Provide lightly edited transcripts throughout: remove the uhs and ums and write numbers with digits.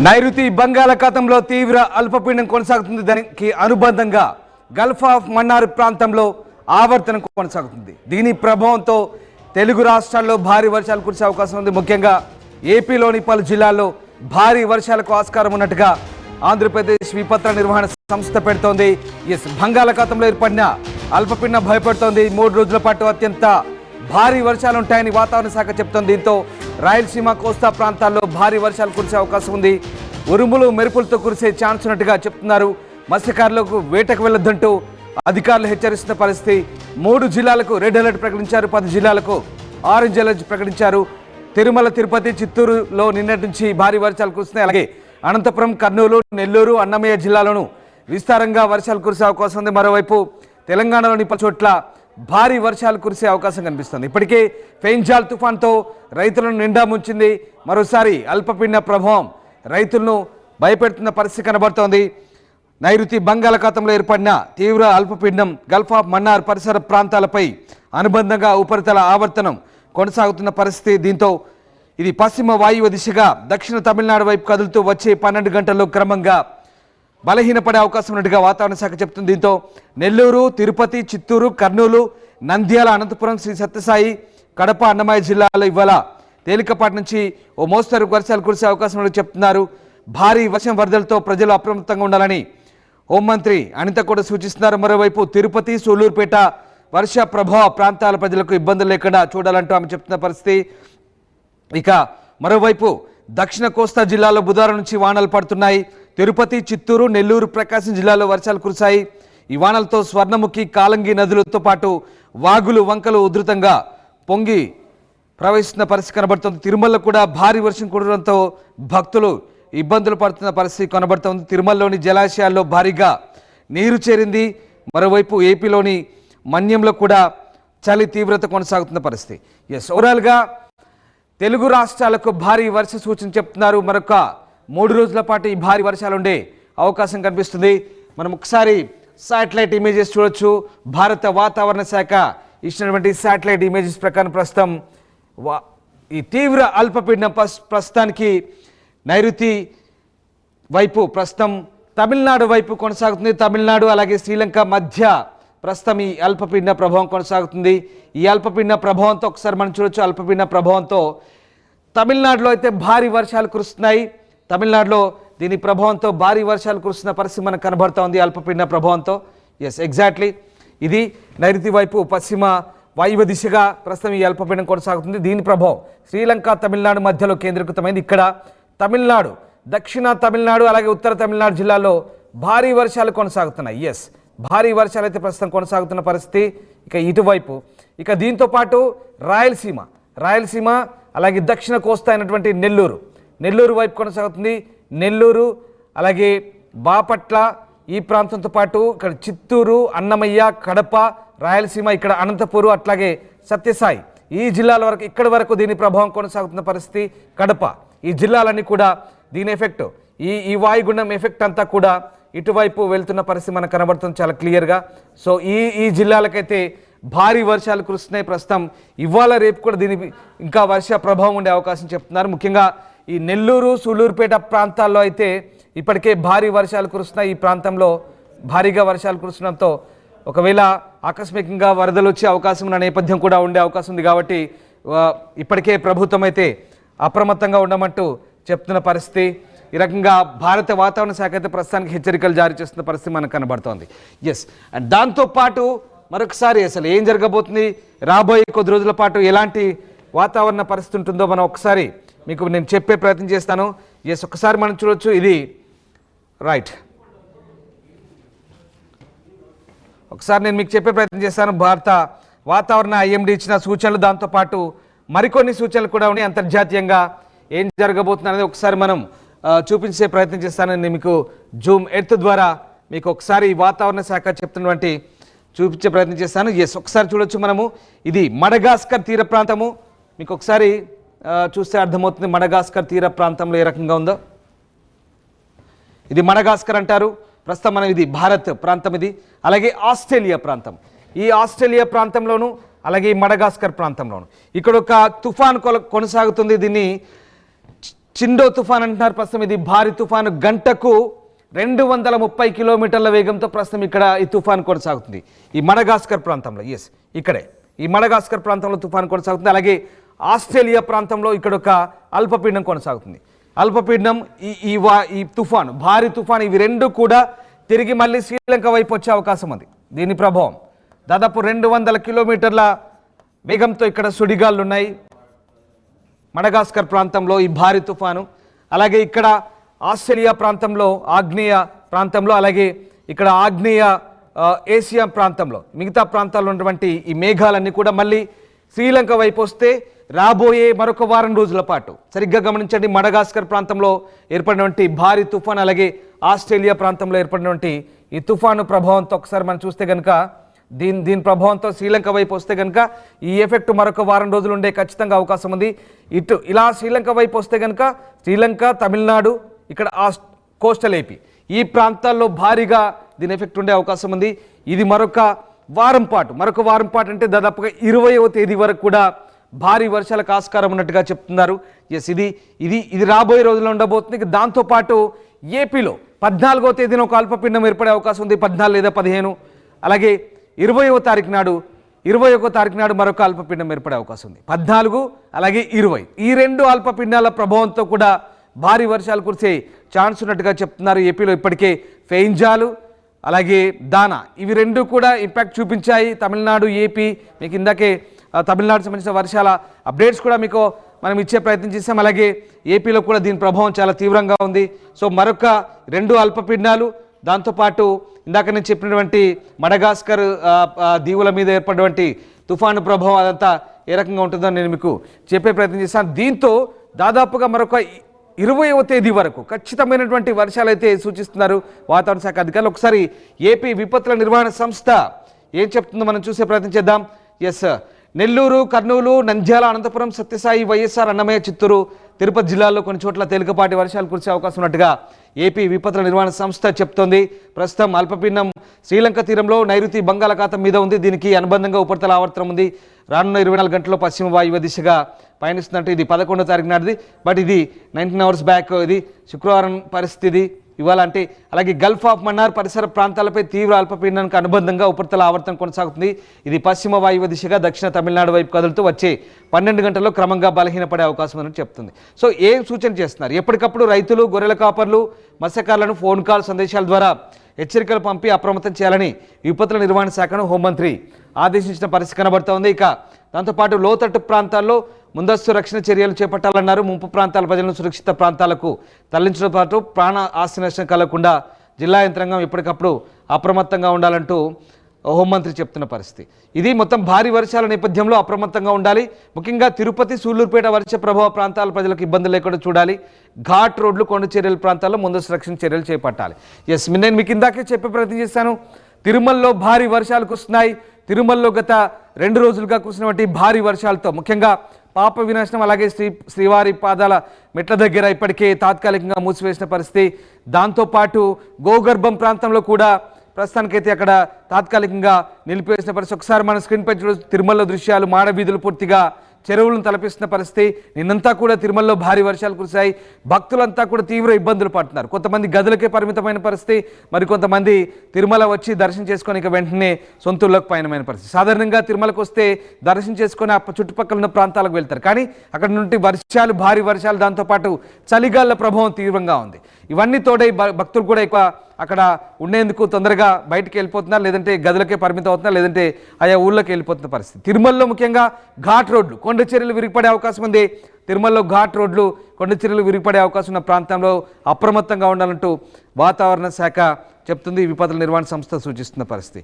నైరుతి బంగాళాఖాతంలో తీవ్ర అల్పపీడనం కొనసాగుతుంది. దానికి అనుబంధంగా గల్ఫ్ ఆఫ్ మన్నార్ ప్రాంతంలో ఆవర్తనం కొనసాగుతుంది. దీని ప్రభావంతో తెలుగు రాష్ట్రాల్లో భారీ వర్షాలు కురిసే అవకాశం ఉంది. ముఖ్యంగా ఏపీలోని పలు జిల్లాల్లో భారీ వర్షాలకు ఆస్కారం ఉన్నట్టుగా ఆంధ్రప్రదేశ్ విపత్తుల నిర్వహణ సంస్థ పెడుతోంది. బంగాళాఖాతంలో ఏర్పడిన అల్పపీడనం భయపడుతోంది. 3 రోజుల పాటు అత్యంత భారీ వర్షాలు ఉంటాయని వాతావరణ శాఖ చెబుతోంది. దీంతో రాయలసీమ కోస్తా ప్రాంతాల్లో భారీ వర్షాలు కురిసే అవకాశం ఉంది. ఉరుములు మెరుపులతో కురిసే ఛాన్స్ ఉన్నట్టుగా చెప్తున్నారు. మత్స్యకారులకు వేటకు వెళ్లొద్దంటూ అధికారులు హెచ్చరిస్తున్న పరిస్థితి. 3 జిల్లాలకు రెడ్ అలర్ట్ ప్రకటించారు. 10 జిల్లాలకు ఆరెంజ్ అలర్ట్ ప్రకటించారు. తిరుమల, తిరుపతి, చిత్తూరులో నిన్నటి నుంచి భారీ వర్షాలు కురుస్తున్నాయి. అలాగే అనంతపురం, కర్నూలు, నెల్లూరు, అన్నమయ్య జిల్లాలోనూ విస్తారంగా వర్షాలు కురిసే అవకాశం ఉంది. మరోవైపు తెలంగాణలోని పలు చోట్ల భారీ వర్షాలు కురిసే అవకాశం కనిపిస్తుంది. ఇప్పటికే ఫెయింజాల్ తుఫాన్తో రైతులను నిండా ముంచింది. మరోసారి అల్పపీడన ప్రభావం రైతులను భయపెడుతున్న పరిస్థితి కనబడుతోంది. నైరుతి బంగాళాఖాతంలో ఏర్పడిన తీవ్ర అల్పపీడనం గల్ఫ్ ఆఫ్ మన్నార్ పరిసర ప్రాంతాలపై అనుబంధంగా ఉపరితల ఆవర్తనం కొనసాగుతున్న పరిస్థితి. దీంతో ఇది పశ్చిమ వాయువ్య దిశగా దక్షిణ తమిళనాడు వైపు కదులుతూ వచ్చే 12 గంటల్లో క్రమంగా బలహీనపడే అవకాశం ఉన్నట్టుగా వాతావరణ శాఖ చెప్తుంది. దీంతో నెల్లూరు, తిరుపతి, చిత్తూరు, కర్నూలు, నంద్యాల, అనంతపురం, శ్రీ సత్యసాయి, కడప, అన్నమయ్య జిల్లాలో ఇవాళ తేలికపాటి నుంచి ఓ మోస్తరు వర్షాలు కురిసే అవకాశం ఉన్నట్టు చెప్తున్నారు. భారీ వర్షం వరదలతో ప్రజలు అప్రమత్తంగా ఉండాలని హోంమంత్రి అనిత కూడా సూచిస్తున్నారు. మరోవైపు తిరుపతి, సూళ్లూరుపేట వర్ష ప్రభావ ప్రాంతాల ప్రజలకు ఇబ్బందులు లేకుండా చూడాలంటూ ఆమె చెప్తున్న పరిస్థితి. ఇక మరోవైపు దక్షిణ కోస్తా జిల్లాలో బుధవారం నుంచి వానలు పడుతున్నాయి. తిరుపతి, చిత్తూరు, నెల్లూరు, ప్రకాశం జిల్లాలో వర్షాలు కురిశాయి. ఈ వానలతో స్వర్ణముఖి, కాలంగి నదులతో పాటు వాగులు, వంకలు ఉధృతంగా పొంగి ప్రవహిస్తున్న పరిస్థితి కనబడుతుంది. తిరుమలలో కూడా భారీ వర్షం కురవడంతో భక్తులు ఇబ్బందులు పడుతున్న పరిస్థితి కనబడుతోంది. తిరుమలలోని జలాశయాల్లో భారీగా నీరు చేరింది. మరోవైపు ఏపీలోని మన్యంలో కూడా చలి తీవ్రత కొనసాగుతున్న పరిస్థితి. ఓవరాల్గా తెలుగు రాష్ట్రాలకు భారీ వర్ష సూచన చెప్తున్నారు. మరొక 3 రోజుల పాటు ఈ భారీ వర్షాలు ఉండే అవకాశం కనిపిస్తుంది. మనం ఒకసారి శాటిలైట్ ఇమేజెస్ చూడొచ్చు. భారత వాతావరణ శాఖ ఇచ్చినటువంటి శాటిలైట్ ఇమేజెస్ ప్రకారం ప్రస్తుతం ఈ తీవ్ర అల్పపీడనం ప్రస్తుతానికి నైరుతి వైపు ప్రస్తుతం తమిళనాడు వైపు కొనసాగుతుంది. తమిళనాడు అలాగే శ్రీలంక మధ్య ప్రస్తుతం ఈ అల్పపీడన ప్రభావం కొనసాగుతుంది. ఈ అల్పపీడన ప్రభావంతో ఒకసారి మనం చూడొచ్చు. అల్పపీడన ప్రభావంతో తమిళనాడులో అయితే భారీ వర్షాలు కురుస్తున్నాయి. తమిళనాడులో దీని ప్రభావంతో భారీ వర్షాలు కురుస్తున్న పరిస్థితి మనకు కనబడుతూ ఉంది. అల్పపీడన ప్రభావంతో ఎగ్జాక్ట్లీ ఇది నైరుతి వైపు పశ్చిమ వాయువ్య దిశగా ప్రస్తుతం ఈ అల్పపీడనం కొనసాగుతుంది. దీని ప్రభావం శ్రీలంక, తమిళనాడు మధ్యలో కేంద్రీకృతమైంది. ఇక్కడ తమిళనాడు, దక్షిణ తమిళనాడు అలాగే ఉత్తర తమిళనాడు జిల్లాలో భారీ వర్షాలు కొనసాగుతున్నాయి. భారీ వర్షాలు అయితే ప్రస్తుతం కొనసాగుతున్న పరిస్థితి. ఇక ఇటువైపు ఇక దీంతో పాటు రాయలసీమ అలాగే దక్షిణ కోస్తా అయినటువంటి నెల్లూరు వైపు కొనసాగుతుంది. నెల్లూరు అలాగే బాపట్ల ఈ ప్రాంతంతో పాటు ఇక్కడ చిత్తూరు, అన్నమయ్య, కడప, రాయలసీమ, ఇక్కడ అనంతపురం అట్లాగే సత్యసాయి ఈ జిల్లాల వరకు ఇక్కడి వరకు దీని ప్రభావం కొనసాగుతున్న పరిస్థితి. కడప ఈ జిల్లాలన్నీ కూడా దీని ఎఫెక్ట్ ఈ వాయుగుండం ఎఫెక్ట్ అంతా కూడా ఇటువైపు వెళ్తున్న పరిస్థితి మనకు కనబడుతుంది చాలా క్లియర్గా. సో ఈ జిల్లాలకైతే భారీ వర్షాలు కురుస్తున్నాయి. ప్రస్తుతం ఇవాళ రేపు కూడా దీని ఇంకా వర్ష ప్రభావం ఉండే అవకాశం చెప్తున్నారు. ముఖ్యంగా ఈ నెల్లూరు, సూళ్లూరుపేట ప్రాంతాల్లో అయితే ఇప్పటికే భారీ వర్షాలు కురుస్తున్నాయి. ఈ ప్రాంతంలో భారీగా వర్షాలు కురుస్తుండడంతో ఒకవేళ ఆకస్మికంగా వరదలు వచ్చే అవకాశం ఉన్న నేపథ్యం కూడా ఉండే అవకాశం ఉంది. కాబట్టి ఇప్పటికే ప్రభుత్వం అయితే అప్రమత్తంగా ఉండమంటూ చెప్తున్న పరిస్థితి. ఈ రకంగా భారత వాతావరణ శాఖ అయితే ప్రస్తుతానికి హెచ్చరికలు జారీ చేస్తున్న పరిస్థితి మనకు కనబడుతోంది. అండ్ దాంతోపాటు మరొకసారి అసలు ఏం జరగబోతుంది, రాబోయే కొద్ది రోజుల పాటు ఎలాంటి వాతావరణ పరిస్థితి ఉంటుందో మనం ఒకసారి మీకు నేను చెప్పే ప్రయత్నం చేస్తాను. ఒకసారి మనం చూడొచ్చు. ఇది రైట్, ఒకసారి నేను మీకు చెప్పే ప్రయత్నం చేస్తాను. భారత వాతావరణ ఐఎండీ ఇచ్చిన సూచనలు, దాంతోపాటు మరికొన్ని సూచనలు కూడా ఉన్నాయి. అంతర్జాతీయంగా ఏం జరగబోతుంది అనేది ఒకసారి మనం చూపించే ప్రయత్నం చేస్తాను. నేను మీకు జూమ్ ఎర్త్ ద్వారా మీకు ఒకసారి వాతావరణ శాఖ చెప్తున్నటువంటి చూపించే ప్రయత్నం చేస్తాను. ఒకసారి చూడొచ్చు మనము. ఇది మడగాస్కర్ తీర ప్రాంతము. మీకు ఒకసారి చూస్తే అర్థమవుతుంది మడగాస్కర్ తీర ప్రాంతంలో ఏ రకంగా ఉందో. ఇది మడగాస్కర్ అంటారు. ప్రస్తుతం మనం ఇది భారత్ ప్రాంతం. ఇది అలాగే ఆస్ట్రేలియా ప్రాంతం. ఈ ఆస్ట్రేలియా ప్రాంతంలోను అలాగే మడగాస్కర్ ప్రాంతంలోను ఇక్కడ ఒక తుఫాన్ కొనసాగుతుంది. దీన్ని చిండో తుఫాన్ అంటున్నారు ప్రస్తుతం. ఇది భారీ తుఫాను, గంటకు 230 కిలోమీటర్ల వేగంతో ప్రస్తుతం ఇక్కడ ఈ తుఫాన్ కొనసాగుతుంది ఈ మడగాస్కర్ ప్రాంతంలో. ఇక్కడే ఈ మడగాస్కర్ ప్రాంతంలో తుఫాన్ కొనసాగుతుంది. అలాగే ఆస్ట్రేలియా ప్రాంతంలో ఇక్కడ ఒక అల్పపీడనం కొనసాగుతుంది. అల్పపీడనం ఈ తుఫాను, భారీ తుఫాను, ఇవి రెండు కూడా తిరిగి మళ్ళీ శ్రీలంక వైపు వచ్చే అవకాశం ఉంది. దీని ప్రభావం దాదాపు 200 కిలోమీటర్ల వేగంతో ఇక్కడ సుడిగాళ్ళు ఉన్నాయి మడగాస్కర్ ప్రాంతంలో ఈ భారీ తుఫాను. అలాగే ఇక్కడ ఆస్ట్రేలియా ప్రాంతంలో, ఆగ్నేయ ప్రాంతంలో, అలాగే ఇక్కడ ఆగ్నేయ ఏషియా ప్రాంతంలో, మిగతా ప్రాంతాల్లో ఉన్నటువంటి ఈ మేఘాలన్నీ కూడా మళ్ళీ శ్రీలంక వైపు వస్తే రాబోయే మరొక వారం రోజుల పాటు, సరిగ్గా గమనించండి, మడగాస్కర్ ప్రాంతంలో ఏర్పడినటువంటి భారీ తుఫాను, అలాగే ఆస్ట్రేలియా ప్రాంతంలో ఏర్పడినటువంటి ఈ తుఫాను ప్రభావంతో ఒకసారి మనం చూస్తే కనుక దీని ప్రభావంతో శ్రీలంక వైపు వస్తే కనుక ఈ ఎఫెక్ట్ మరొక వారం రోజులు ఉండే ఖచ్చితంగా అవకాశం ఉంది. ఇలా శ్రీలంక వైపు వస్తే కనుక శ్రీలంక, తమిళనాడు, ఇక్కడ కోస్టల్ ఏపీ, ఈ ప్రాంతాల్లో భారీగా దీని ఎఫెక్ట్ ఉండే అవకాశం ఉంది. ఇది మరొక వారం పాటు అంటే దాదాపుగా 20వ తేదీ వరకు కూడా భారీ వర్షాలకు ఆస్కారం ఉన్నట్టుగా చెప్తున్నారు. ఇది రాబోయే రోజుల్లో ఉండబోతుంది. దాంతోపాటు ఏపీలో 14వ తేదీన ఒక అల్పపీడనం ఏర్పడే అవకాశం ఉంది, 14 లేదా 15. అలాగే 21వ తారీఖు నాడు మరొక అల్పపీడనం ఏర్పడే అవకాశం ఉంది. 14 అలాగే 20, ఈ రెండు అల్పపీడనాల ప్రభావంతో కూడా భారీ వర్షాలు కురిసే ఛాన్స్ ఉన్నట్టుగా చెప్తున్నారు. ఏపీలో ఇప్పటికే ఫెయింజాలు అలాగే దానా, ఇవి రెండు కూడా ఇంపాక్ట్ చూపించాయి. తమిళనాడు, ఏపీ, మీకు ఇందాకే తమిళనాడు సంబంధించిన వర్షాల అప్డేట్స్ కూడా మీకు మనం ఇచ్చే ప్రయత్నం చేసాం. అలాగే ఏపీలో కూడా దీని ప్రభావం చాలా తీవ్రంగా ఉంది. సో మరొక 2 అల్పపీడనాలు, దాంతోపాటు ఇందాక నేను చెప్పినటువంటి మడగాస్కర్ దీవుల మీద ఏర్పడినటువంటి తుఫాను ప్రభావం, అదంతా ఏ రకంగా ఉంటుందో నేను మీకు చెప్పే ప్రయత్నం చేశాను. దీంతో దాదాపుగా మరొక 20వ తేదీ వరకు ఖచ్చితమైనటువంటి వర్షాలు అయితే సూచిస్తున్నారు వాతావరణ శాఖ అధికారులు. ఒకసారి ఏపీ విపత్తుల నిర్వహణ సంస్థ ఏం చెప్తుందో మనం చూసే ప్రయత్నం చేద్దాం. నెల్లూరు, కర్నూలు, నంద్యాల, అనంతపురం, సత్యసాయి, వైఎస్ఆర్, అన్నమయ్య, చిత్తూరు, తిరుపతి జిల్లాల్లో కొన్ని చోట్ల తేలికపాటి వర్షాలు కురిసే అవకాశం ఉన్నట్టుగా ఏపీ విపత్తుల నిర్వహణ సంస్థ చెప్తోంది. ప్రస్తుతం అల్పపీడనం శ్రీలంక తీరంలో నైరుతి బంగాళాఖాతం మీద ఉంది. దీనికి అనుబంధంగా ఉపరితల ఆవర్తనం ఉంది. రానున్న 24 గంటల్లో పశ్చిమ వాయువ్య దిశగా పయనిస్తుందంటే ఇది 11వ తారీఖు నాటిది. బట్ ఇది 19 అవర్స్ బ్యాక్, ఇది శుక్రవారం పరిస్థితి ఇవాళ అంటే. అలాగే గల్ఫ్ ఆఫ్ మన్నార్ పరిసర ప్రాంతాలపై తీవ్ర అల్పపీడనానికి అనుబంధంగా ఉపరితల ఆవర్తనం కొనసాగుతుంది. ఇది పశ్చిమ వాయువ్య దిశగా దక్షిణ తమిళనాడు వైపు కదులుతూ వచ్చే 12 గంటల్లో క్రమంగా బలహీనపడే అవకాశం ఉందని చెప్తుంది. సో ఏం సూచన చేస్తున్నారు? ఎప్పటికప్పుడు రైతులు, గొర్రెల కాపర్లు, మత్స్యకారులను ఫోన్ కాల్, సందేశాల ద్వారా హెచ్చరికలు పంపి అప్రమత్తం చేయాలని విపత్తుల నిర్వహణ శాఖను హోంమంత్రి ఆదేశించిన పరిస్థితి కనబడుతోంది. ఇక దాంతోపాటు లోతట్టు ప్రాంతాల్లో ముందస్తు రక్షణ చర్యలు చేపట్టాలన్నారు. ముంపు ప్రాంతాల ప్రజలను సురక్షిత ప్రాంతాలకు తరలించడం పాటు ప్రాణ ఆస్తి నష్టం కలగకుండా జిల్లా యంత్రాంగం ఎప్పటికప్పుడు అప్రమత్తంగా ఉండాలంటూ హోంమంత్రి చెప్తున్న పరిస్థితి. ఇది మొత్తం భారీ వర్షాల నేపథ్యంలో అప్రమత్తంగా ఉండాలి. ముఖ్యంగా తిరుపతి, సూళ్లూరుపేట వర్ష ప్రభావ ప్రాంతాల ప్రజలకు ఇబ్బందులు లేకుండా చూడాలి. ఘాట్ రోడ్లు, కొండ చర్యల ప్రాంతాల్లో ముందస్తు రక్షణ చర్యలు చేపట్టాలి. నేను మీకు ఇందాకే చెప్పే ప్రయత్నం చేశాను. తిరుమలలో భారీ వర్షాలు కురుస్తున్నాయి. తిరుమలలో గత 2 రోజులుగా కురిసినటువంటి భారీ వర్షాలతో ముఖ్యంగా పాప వినాశనం, అలాగే శ్రీవారి పాదాల మెట్ల దగ్గర ఇప్పటికే తాత్కాలికంగా మూసివేసిన పరిస్థితి. దాంతోపాటు గోగర్భం ప్రాంతంలో కూడా ప్రస్తుతానికైతే అక్కడ తాత్కాలికంగా నిలిపివేసిన పరిస్థితి. ఒకసారి మన స్క్రీన్పై చూడొచ్చు తిరుమలలో దృశ్యాలు. మాడవీధులు పూర్తిగా చెరువులను తలపిస్తున్న పరిస్థితి. నిన్నంతా కూడా తిరుమలలో భారీ వర్షాలు కురిశాయి. భక్తులంతా కూడా తీవ్ర ఇబ్బందులు పడుతున్నారు. కొంతమంది గదులకే పరిమితమైన పరిస్థితి, మరికొంతమంది తిరుమల వచ్చి దర్శనం చేసుకొని ఇక వెంటనే సొంతూళ్ళకు పయనమైన పరిస్థితి. సాధారణంగా తిరుమలకు వస్తే దర్శనం చేసుకొని ఆ చుట్టుపక్కల ఉన్న ప్రాంతాలకు వెళ్తారు. కానీ అక్కడ నుండి వర్షాలు, భారీ వర్షాలు, దాంతోపాటు చలిగాళ్ల ప్రభావం తీవ్రంగా ఉంది. ఇవన్నీ తోడై భక్తులు కూడా ఎక్కువ అక్కడ ఉండేందుకు తొందరగా బయటికి వెళ్ళిపోతున్నారు, లేదంటే గదులకే పరిమితం అవుతున్నారు, లేదంటే ఆయా ఊళ్ళకి వెళ్ళిపోతున్న పరిస్థితి. తిరుమలలో ముఖ్యంగా ఘాట్ రోడ్లు, కొండ చర్యలు విరిగిపడే అవకాశం ఉంది. తిరుమలలో ఘాట్ రోడ్లు, కొండ చర్యలు విరిగిపడే అవకాశం ఉన్న ప్రాంతంలో అప్రమత్తంగా ఉండాలంటూ వాతావరణ శాఖ చెప్తుంది. విపత్తుల నిర్వహణ సంస్థ సూచిస్తున్న పరిస్థితి.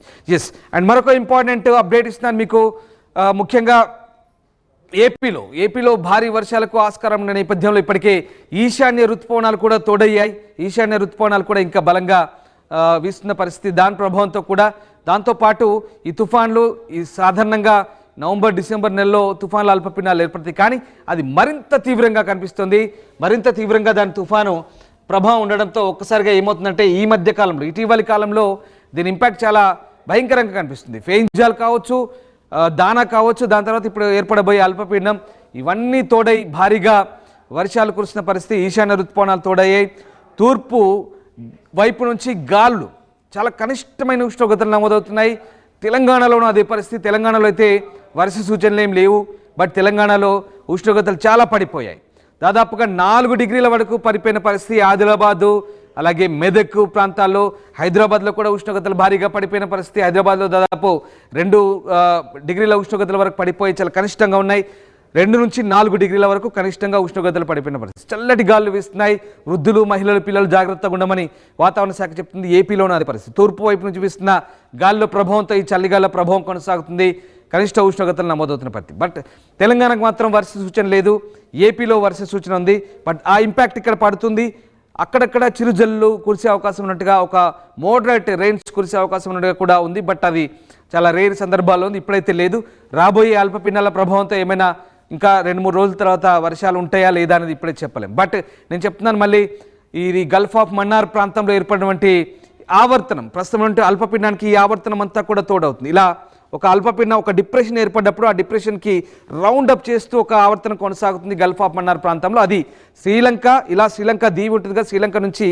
అండ్ మరొక ఇంపార్టెంట్ అప్డేట్ ఇస్తున్నాను మీకు. ముఖ్యంగా ఏపీలో భారీ వర్షాలకు ఆస్కారం ఉన్న నేపథ్యంలో ఇప్పటికే ఈశాన్య ఋతుపవనాలు కూడా తోడయ్యాయి. ఈశాన్య ఋతుపవనాలు కూడా ఇంకా బలంగా వీస్తున్న పరిస్థితి. దాని ప్రభావంతో కూడా దాంతోపాటు ఈ తుఫాన్లు సాధారణంగా నవంబర్, డిసెంబర్ నెలలో తుఫాన్ల అల్పపీడనాలు ఏర్పడతాయి. కానీ అది మరింత తీవ్రంగా కనిపిస్తుంది. మరింత తీవ్రంగా దాని తుఫాను ప్రభావం ఉండడంతో ఒక్కసారిగా ఏమవుతుందంటే ఈ మధ్య కాలంలో, ఇటీవలి కాలంలో దీని ఇంపాక్ట్ చాలా భయంకరంగా కనిపిస్తుంది. ఫెయింజాల్ కావచ్చు, దానా కావచ్చు, దాని తర్వాత ఇప్పుడు ఏర్పడబోయే అల్పపీడనం, ఇవన్నీ తోడై భారీగా వర్షాలు కురిసిన పరిస్థితి. ఈశాన్య ఋతుపవనాలు తోడయ్యాయి. తూర్పు వైపు నుంచి గాలులు చాలా కనిష్టమైన ఉష్ణోగ్రతలు నమోదవుతున్నాయి. తెలంగాణలోనూ అదే పరిస్థితి. తెలంగాణలో అయితే వర్ష సూచనలు ఏం లేవు. బట్ తెలంగాణలో ఉష్ణోగ్రతలు చాలా పడిపోయాయి. దాదాపుగా 4 డిగ్రీల వరకు పడిపోయిన పరిస్థితి. ఆదిలాబాదు అలాగే మెదక్ ప్రాంతాల్లో, హైదరాబాద్లో కూడా ఉష్ణోగ్రతలు భారీగా పడిపోయిన పరిస్థితి. హైదరాబాద్లో దాదాపు 2 డిగ్రీల ఉష్ణోగ్రతల వరకు పడిపోయి చాలా కనిష్టంగా ఉన్నాయి. 2 నుంచి 4 డిగ్రీల వరకు కనిష్టంగా ఉష్ణోగ్రతలు పడిపోయిన పరిస్థితి. చల్లటి గాలులు వీస్తున్నాయి. వృద్ధులు, మహిళలు, పిల్లలు జాగ్రత్తగా ఉండమని వాతావరణ శాఖ చెప్తుంది. ఏపీలోనూ అదే పరిస్థితి. తూర్పు వైపు నుంచి వీస్తున్న గాలుల ప్రభావంతో ఈ చలిగాల ప్రభావం కొనసాగుతుంది. కనిష్ట ఉష్ణోగ్రతలు నమోదవుతున్న పరిస్థితి. బట్ తెలంగాణకు మాత్రం వర్ష సూచన లేదు. ఏపీలో వర్ష సూచన ఉంది. బట్ ఆ ఇంపాక్ట్ ఇక్కడ పడుతుంది. అక్కడక్కడ చిరుజల్లు కురిసే అవకాశం ఉన్నట్టుగా, ఒక మోడరేట్ రెయిన్స్ కురిసే అవకాశం ఉన్నట్టుగా కూడా ఉంది. బట్ అది చాలా రేర్ సందర్భాల్లో ఉంది. ఇప్పుడైతే లేదు. రాబోయే అల్పపీడనాల ప్రభావంతో ఏమైనా ఇంకా 2-3 రోజుల తర్వాత వర్షాలు ఉంటాయా లేదా అనేది ఇప్పుడే చెప్పలేం. బట్ నేను చెప్తున్నాను మళ్ళీ, ఇది గల్ఫ్ ఆఫ్ మన్నార్ ప్రాంతంలో ఏర్పడినటువంటి ఆవర్తనం, ప్రస్తుతం అల్పపీడనానికి ఈ ఆవర్తనం అంతా కూడా తోడవుతుంది. ఇలా ఒక అల్పపీడనం, ఒక డిప్రెషన్ ఏర్పడ్డప్పుడు ఆ డిప్రెషన్కి రౌండ్ అప్ చేస్తూ ఒక ఆవర్తనం కొనసాగుతుంది గల్ఫ్ ఆఫ్ మన్నార్ ప్రాంతంలో. అది శ్రీలంక, ఇలా శ్రీలంక దీవి ఉంటుందిగా, శ్రీలంక నుంచి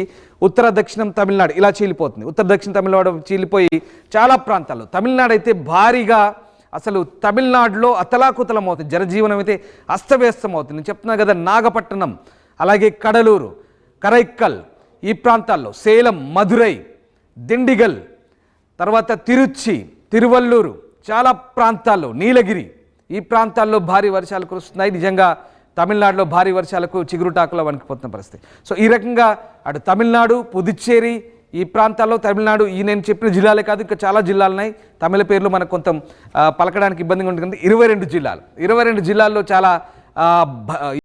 ఉత్తర దక్షిణం తమిళనాడు ఇలా చీలిపోతుంది. ఉత్తర దక్షిణ తమిళనాడు చీలిపోయి చాలా ప్రాంతాల్లో, తమిళనాడు అయితే భారీగా, అసలు తమిళనాడులో అతలాకుతలం అవుతుంది. జనజీవనం అయితే అస్తవ్యస్తం అవుతుంది. నేను చెప్తున్నాను కదా, నాగపట్టణం, అలాగే కడలూరు, కరైక్కల్, ఈ ప్రాంతాల్లో సేలం, మధురై, దిండిగల్, తర్వాత తిరుచి, తిరువల్లూరు, చాలా ప్రాంతాల్లో, నీలగిరి, ఈ ప్రాంతాల్లో భారీ వర్షాలు కురుస్తున్నాయి. నిజంగా తమిళనాడులో భారీ వర్షాలకు చిగురుటాకులో వణికిపోతున్న పరిస్థితి. సో ఈ రకంగా అటు తమిళనాడు, పుదుచ్చేరి, ఈ ప్రాంతాల్లో తమిళనాడు, ఈ నేను చెప్పిన జిల్లాలే కాదు, ఇంకా చాలా జిల్లాలు ఉన్నాయి. తమిళ పేర్లు మనకు కొంత పలకడానికి ఇబ్బందిగా ఉంటుంది. 22 జిల్లాలు, 22 జిల్లాల్లో చాలా